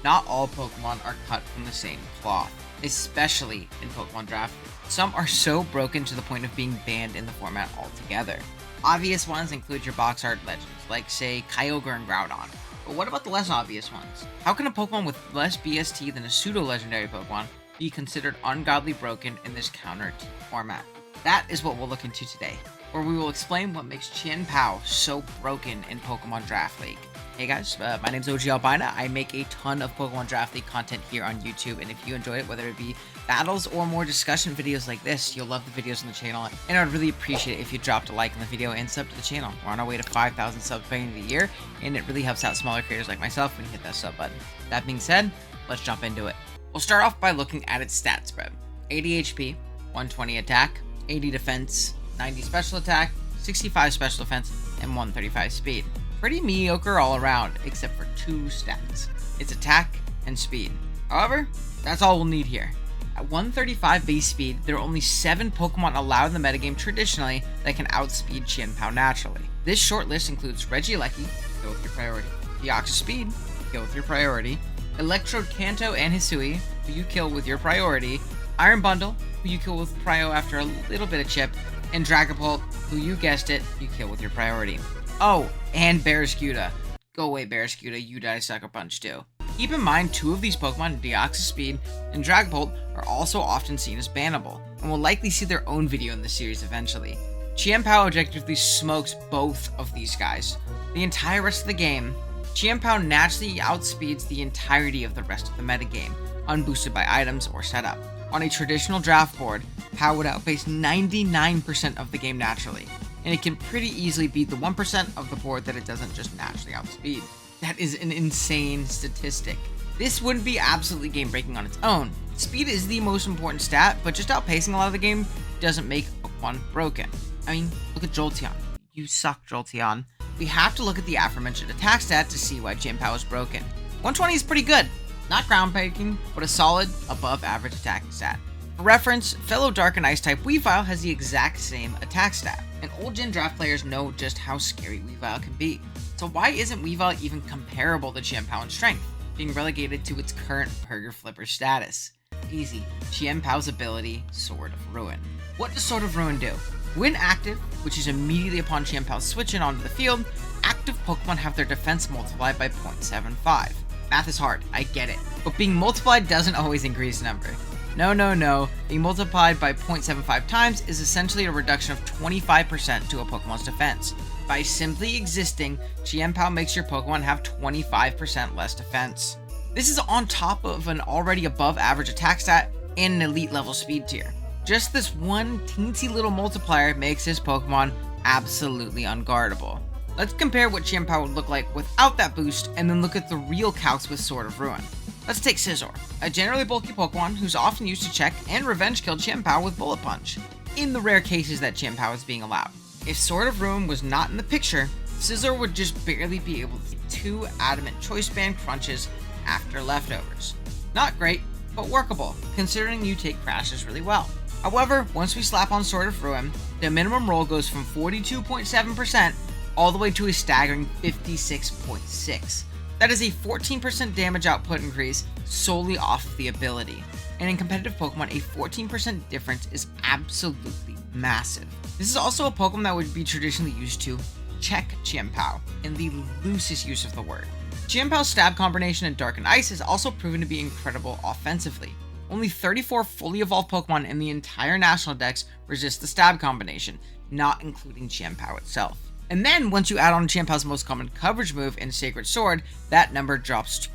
Not all Pokemon are cut from the same cloth, especially in Pokemon Draft. Some are so broken to the point of being banned in the format altogether. Obvious ones include your box art legends, like say Kyogre and Groudon. But what about the less obvious ones? How can a Pokemon with less BST than a pseudo-legendary Pokemon be considered ungodly broken in this counter-T format? That is what we'll look into today, where we will explain what makes Chien Pao so broken in Pokemon Draft League. Hey guys, my name's OG Albina. I make a ton of Pokemon Draft League content here on YouTube, and if you enjoy it, whether it be battles or more discussion videos like this, you'll love the videos on the channel, and I'd really appreciate it if you dropped a like on the video and sub to the channel. We're on our way to 5,000 subs by the end of the year, and it really helps out smaller creators like myself when you hit that sub button. That being said, let's jump into it. We'll start off by looking at its stat spread. 80 HP, 120 attack, 80 defense, 90 special attack, 65 special defense, and 135 speed. Pretty mediocre all around, except for two stats. Its attack and speed. However, that's all we'll need here. At 135 base speed, there are only 7 Pokemon allowed in the metagame traditionally that can outspeed Chien Pao naturally. This short list includes Regieleki, kill with your priority, Deoxys Speed, kill with your priority, Electrode Kanto and Hisui, who you kill with your priority, Iron Bundle, who you kill with prio after a little bit of chip, and Dragapult, who you guessed it, you kill with your priority. Oh, and Barraskewda. Go away, Barraskewda, you die Sucker Punch too. Keep in mind, 2 of these Pokemon, Deoxys Speed and Dragapult, are also often seen as bannable, and will likely see their own video in the series eventually. Chien Pao objectively smokes both of these guys. The entire rest of the game, Chien Pao naturally outspeeds the entirety of the rest of the metagame, unboosted by items or setup. On a traditional draft board, Pao would outpace 99% of the game naturally, and it can pretty easily beat the 1% of the board that it doesn't just naturally outspeed. That is an insane statistic. This wouldn't be absolutely game-breaking on its own. Speed is the most important stat, but just outpacing a lot of the game doesn't make Pokemon broken. I mean, look at Jolteon. You suck, Jolteon. We have to look at the aforementioned attack stat to see why Chien Pao is broken. 120 is pretty good. Not groundbreaking, but a solid, above-average attacking stat. For reference, fellow Dark and Ice type Weavile has the exact same attack stat, and old gen draft players know just how scary Weavile can be. So why isn't Weavile even comparable to Chien Pao in strength, being relegated to its current Burger Flipper status? Easy. Chien Pao's ability, Sword of Ruin. What does Sword of Ruin do? When active, which is immediately upon Chien Pao switching onto the field, active Pokemon have their defense multiplied by 0.75. Math is hard, I get it, but being multiplied doesn't always increase number. No. Being multiplied by 0.75 times is essentially a reduction of 25% to a Pokemon's defense. By simply existing, Chien Pao makes your Pokemon have 25% less defense. This is on top of an already above average attack stat and an elite level speed tier. Just this one teensy little multiplier makes this Pokemon absolutely unguardable. Let's compare what Chien Pao would look like without that boost, and then look at the real calcs with Sword of Ruin. Let's take Scizor, a generally bulky Pokemon who's often used to check and revenge kill Chien Pao with Bullet Punch, in the rare cases that Chien Pao is being allowed. If Sword of Ruin was not in the picture, Scizor would just barely be able to get 2 Adamant Choice Band crunches after leftovers. Not great, but workable, considering you take crashes really well. However, once we slap on Sword of Ruin, the minimum roll goes from 42.7% all the way to a staggering 56.6%. That is a 14% damage output increase solely off of the ability. And in competitive Pokemon, a 14% difference is absolutely massive. This is also a Pokemon that would be traditionally used to check Chien Pao, in the loosest use of the word. Chien Pao's stab combination in Dark and Ice has also proven to be incredible offensively. Only 34 fully evolved Pokemon in the entire National Dex resist the stab combination, not including Chien Pao itself. And then, once you add on Chien Pao's most common coverage move in Sacred Sword, that number drops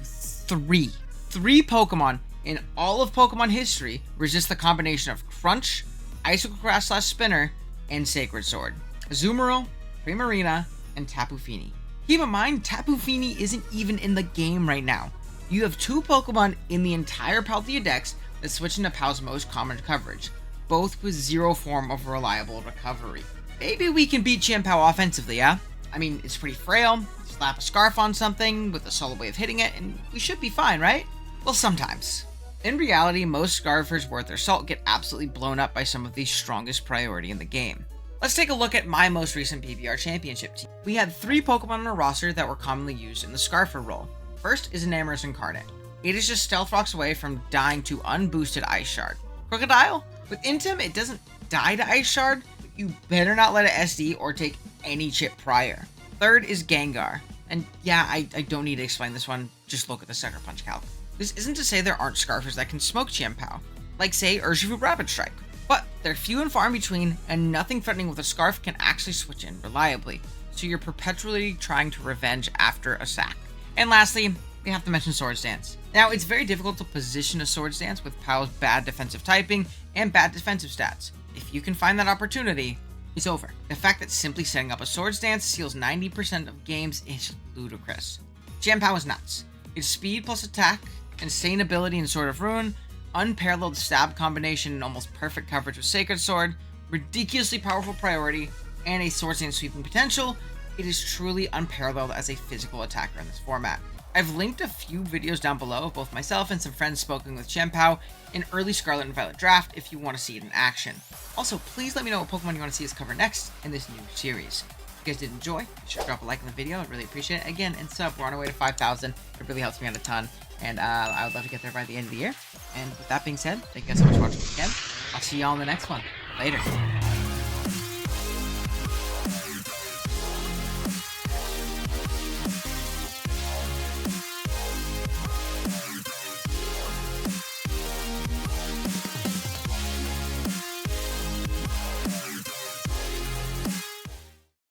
to 3. 3 Pokemon in all of Pokemon history resist the combination of Crunch, Icicle Crash / Spinner, and Sacred Sword. Azumarill, Primarina, and Tapu Fini. Keep in mind, Tapu Fini isn't even in the game right now. You have 2 Pokemon in the entire Paldea Dex that switch into Pao's most common coverage, both with 0 form of reliable recovery. Maybe we can beat Chien Pao offensively, yeah? I mean, it's pretty frail, slap a scarf on something with a solid way of hitting it, and we should be fine, right? Well, sometimes. In reality, most Scarfers worth their salt get absolutely blown up by some of the strongest priority in the game. Let's take a look at my most recent PBR championship team. We had 3 Pokemon on our roster that were commonly used in the Scarfer role. First is Enamorous Incarnate. it is just stealth rocks away from dying to unboosted Ice Shard. Crocodile? With Intim, it doesn't die to Ice Shard, but you better not let it SD or take any chip prior. Third is Gengar. And yeah, I don't need to explain this one, just look at the Sucker Punch calc. This isn't to say there aren't Scarfers that can smoke Chien Pao, like say Urshifu Rapid Strike, but they're few and far in between, and nothing threatening with a Scarf can actually switch in reliably, so you're perpetually trying to revenge after a sack. And lastly, we have to mention Swords Dance. Now, it's very difficult to position a Swords Dance with Pao's bad defensive typing and bad defensive stats. If you can find that opportunity, it's over. The fact that simply setting up a Swords Dance seals 90% of games is ludicrous. Chien Pao is nuts. Its speed plus attack, insane ability in Sword of Ruin, unparalleled stab combination and almost perfect coverage with Sacred Sword, ridiculously powerful priority, and a Swords Dance sweeping potential, it is truly unparalleled as a physical attacker in this format. I've linked a few videos down below of both myself and some friends smoking with Chien Pao in early Scarlet and Violet draft if you want to see it in action. Also, please let me know what Pokemon you want to see us cover next in this new series. If you guys did enjoy, be sure to drop a like on the video. I'd really appreciate it. Again, and sub, we're on our way to 5,000. It really helps me out a ton, and I would love to get there by the end of the year. And with that being said, thank you guys so much for watching again. I'll see y'all in the next one. Later.